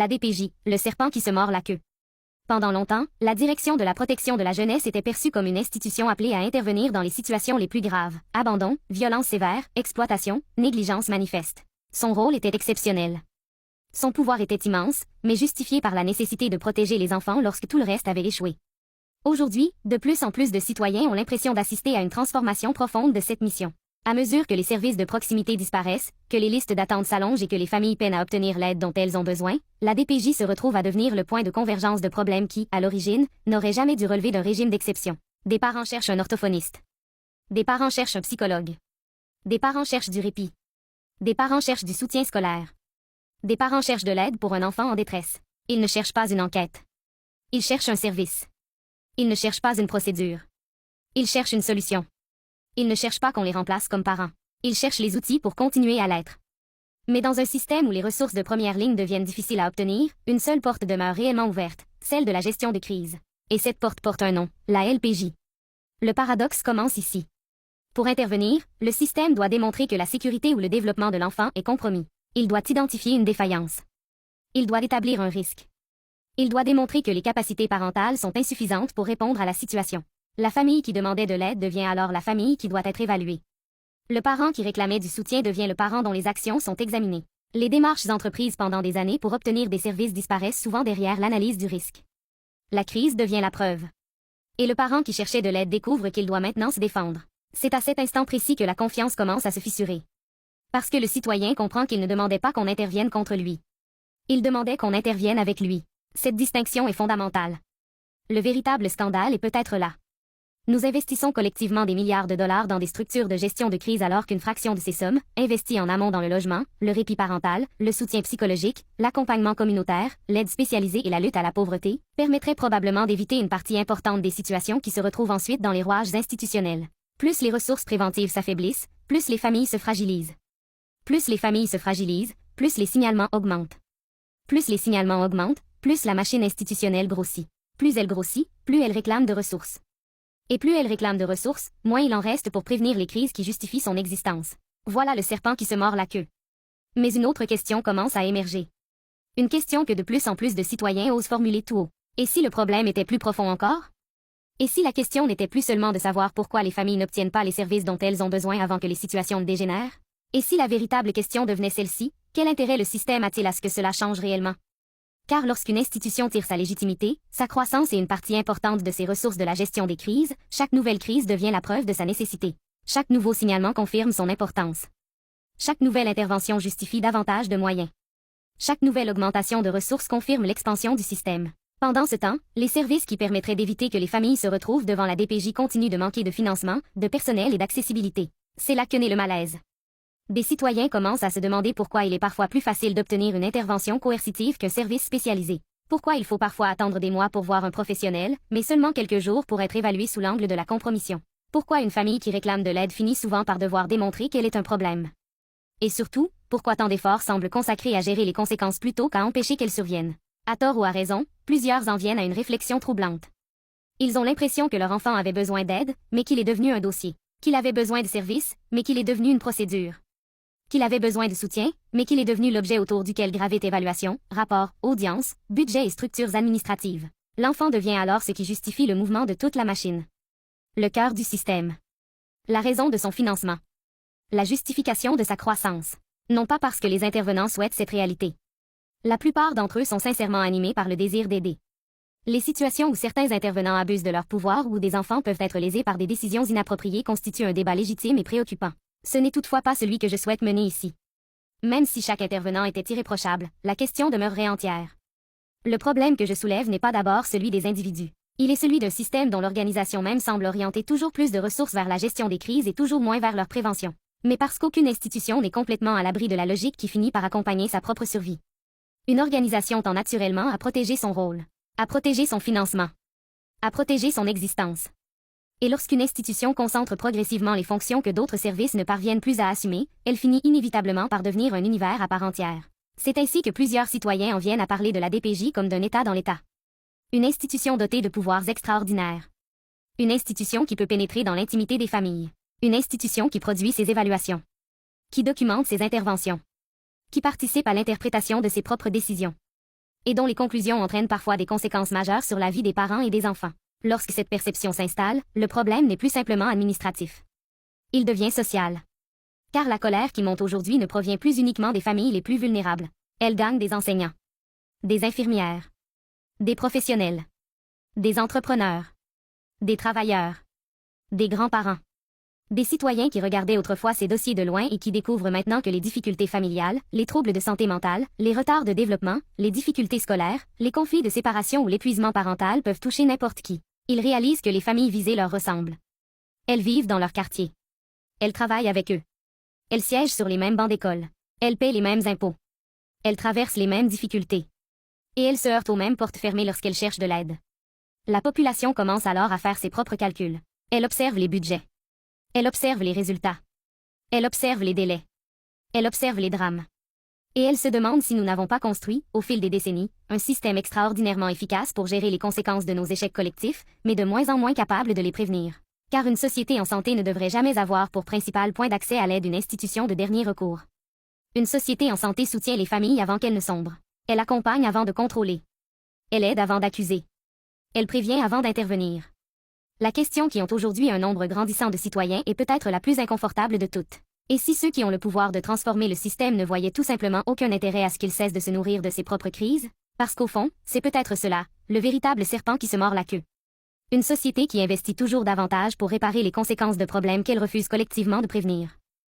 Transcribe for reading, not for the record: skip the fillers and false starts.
La DPJ, le serpent qui se mord la queue. Pendant longtemps, la Direction de la protection de la jeunesse était perçue comme une institution appelée à intervenir dans les situations les plus graves: abandon, violence sévère, exploitation, négligence manifeste. Son rôle était exceptionnel. Son pouvoir était immense, mais justifié par la nécessité de protéger les enfants lorsque tout le reste avait échoué. Aujourd'hui, de plus en plus de citoyens ont l'impression d'assister à une transformation profonde de cette mission. À mesure que les services de proximité disparaissent, que les listes d'attente s'allongent et que les familles peinent à obtenir l'aide dont elles ont besoin, la DPJ se retrouve à devenir le point de convergence de problèmes qui, à l'origine, n'auraient jamais dû relever d'un régime d'exception. Des parents cherchent un orthophoniste. Des parents cherchent un psychologue. Des parents cherchent du répit. Des parents cherchent du soutien scolaire. Des parents cherchent de l'aide pour un enfant en détresse. Ils ne cherchent pas une enquête. Ils cherchent un service. Ils ne cherchent pas une procédure. Ils cherchent une solution. Ils ne cherchent pas qu'on les remplace comme parents. Ils cherchent les outils pour continuer à l'être. Mais dans un système où les ressources de première ligne deviennent difficiles à obtenir, une seule porte demeure réellement ouverte, celle de la gestion de crise. Et cette porte porte un nom, la LPJ. Le paradoxe commence ici. Pour intervenir, le système doit démontrer que la sécurité ou le développement de l'enfant est compromis. Il doit identifier une défaillance. Il doit établir un risque. Il doit démontrer que les capacités parentales sont insuffisantes pour répondre à la situation. La famille qui demandait de l'aide devient alors la famille qui doit être évaluée. Le parent qui réclamait du soutien devient le parent dont les actions sont examinées. Les démarches entreprises pendant des années pour obtenir des services disparaissent souvent derrière l'analyse du risque. La crise devient la preuve. Et le parent qui cherchait de l'aide découvre qu'il doit maintenant se défendre. C'est à cet instant précis que la confiance commence à se fissurer. Parce que le citoyen comprend qu'il ne demandait pas qu'on intervienne contre lui. Il demandait qu'on intervienne avec lui. Cette distinction est fondamentale. Le véritable scandale est peut-être là. Nous investissons collectivement des milliards de dollars dans des structures de gestion de crise alors qu'une fraction de ces sommes, investies en amont dans le logement, le répit parental, le soutien psychologique, l'accompagnement communautaire, l'aide spécialisée et la lutte à la pauvreté, permettrait probablement d'éviter une partie importante des situations qui se retrouvent ensuite dans les rouages institutionnels. Plus les ressources préventives s'affaiblissent, plus les familles se fragilisent. Plus les familles se fragilisent, plus les signalements augmentent. Plus les signalements augmentent, plus la machine institutionnelle grossit. Plus elle grossit, plus elle réclame de ressources. Et plus elle réclame de ressources, moins il en reste pour prévenir les crises qui justifient son existence. Voilà le serpent qui se mord la queue. Mais une autre question commence à émerger. Une question que de plus en plus de citoyens osent formuler tout haut. Et si le problème était plus profond encore? Et si la question n'était plus seulement de savoir pourquoi les familles n'obtiennent pas les services dont elles ont besoin avant que les situations dégénèrent? Et si la véritable question devenait celle-ci, quel intérêt le système a-t-il à ce que cela change réellement? Car lorsqu'une institution tire sa légitimité, sa croissance et une partie importante de ses ressources de la gestion des crises, chaque nouvelle crise devient la preuve de sa nécessité. Chaque nouveau signalement confirme son importance. Chaque nouvelle intervention justifie davantage de moyens. Chaque nouvelle augmentation de ressources confirme l'expansion du système. Pendant ce temps, les services qui permettraient d'éviter que les familles se retrouvent devant la DPJ continuent de manquer de financement, de personnel et d'accessibilité. C'est là que naît le malaise. Des citoyens commencent à se demander pourquoi il est parfois plus facile d'obtenir une intervention coercitive qu'un service spécialisé. Pourquoi il faut parfois attendre des mois pour voir un professionnel, mais seulement quelques jours pour être évalué sous l'angle de la compromission. Pourquoi une famille qui réclame de l'aide finit souvent par devoir démontrer qu'elle est un problème. Et surtout, pourquoi tant d'efforts semblent consacrés à gérer les conséquences plutôt qu'à empêcher qu'elles surviennent. À tort ou à raison, plusieurs en viennent à une réflexion troublante. Ils ont l'impression que leur enfant avait besoin d'aide, mais qu'il est devenu un dossier. Qu'il avait besoin de services, mais qu'il est devenu une procédure. Qu'il avait besoin de soutien, mais qu'il est devenu l'objet autour duquel gravitent évaluation, rapport, audience, budget et structures administratives. L'enfant devient alors ce qui justifie le mouvement de toute la machine. Le cœur du système. La raison de son financement. La justification de sa croissance. Non pas parce que les intervenants souhaitent cette réalité. La plupart d'entre eux sont sincèrement animés par le désir d'aider. Les situations où certains intervenants abusent de leur pouvoir ou où des enfants peuvent être lésés par des décisions inappropriées constituent un débat légitime et préoccupant. Ce n'est toutefois pas celui que je souhaite mener ici. Même si chaque intervenant était irréprochable, la question demeurerait entière. Le problème que je soulève n'est pas d'abord celui des individus. Il est celui d'un système dont l'organisation même semble orienter toujours plus de ressources vers la gestion des crises et toujours moins vers leur prévention. Mais parce qu'aucune institution n'est complètement à l'abri de la logique qui finit par accompagner sa propre survie. Une organisation tend naturellement à protéger son rôle, à protéger son financement, à protéger son existence. Et lorsqu'une institution concentre progressivement les fonctions que d'autres services ne parviennent plus à assumer, elle finit inévitablement par devenir un univers à part entière. C'est ainsi que plusieurs citoyens en viennent à parler de la DPJ comme d'un État dans l'État. Une institution dotée de pouvoirs extraordinaires. Une institution qui peut pénétrer dans l'intimité des familles. Une institution qui produit ses évaluations. Qui documente ses interventions. Qui participe à l'interprétation de ses propres décisions. et dont les conclusions entraînent parfois des conséquences majeures sur la vie des parents et des enfants. Lorsque cette perception s'installe, le problème n'est plus simplement administratif. Il devient social. Car la colère qui monte aujourd'hui ne provient plus uniquement des familles les plus vulnérables. Elle gagne des enseignants, des infirmières, des professionnels, des entrepreneurs, des travailleurs, des grands-parents, des citoyens qui regardaient autrefois ces dossiers de loin et qui découvrent maintenant que les difficultés familiales, les troubles de santé mentale, les retards de développement, les difficultés scolaires, les conflits de séparation ou l'épuisement parental peuvent toucher n'importe qui. Ils réalisent que les familles visées leur ressemblent. Elles vivent dans leur quartier. Elles travaillent avec eux. Elles siègent sur les mêmes bancs d'école. Elles paient les mêmes impôts. Elles traversent les mêmes difficultés. Et elles se heurtent aux mêmes portes fermées lorsqu'elles cherchent de l'aide. La population commence alors à faire ses propres calculs. Elle observe les budgets. Elle observe les résultats. Elle observe les délais. Elle observe les drames. Et elle se demande si nous n'avons pas construit, au fil des décennies, un système extraordinairement efficace pour gérer les conséquences de nos échecs collectifs, mais de moins en moins capable de les prévenir. Car une société en santé ne devrait jamais avoir pour principal point d'accès à l'aide une institution de dernier recours. Une société en santé soutient les familles avant qu'elles ne sombrent. Elle accompagne avant de contrôler. Elle aide avant d'accuser. Elle prévient avant d'intervenir. La question qui ont aujourd'hui un nombre grandissant de citoyens est peut-être la plus inconfortable de toutes. Et si ceux qui ont le pouvoir de transformer le système ne voyaient tout simplement aucun intérêt à ce qu'il cesse de se nourrir de ses propres crises? Parce qu'au fond, c'est peut-être cela, le véritable serpent qui se mord la queue. Une société qui investit toujours davantage pour réparer les conséquences de problèmes qu'elle refuse collectivement de prévenir.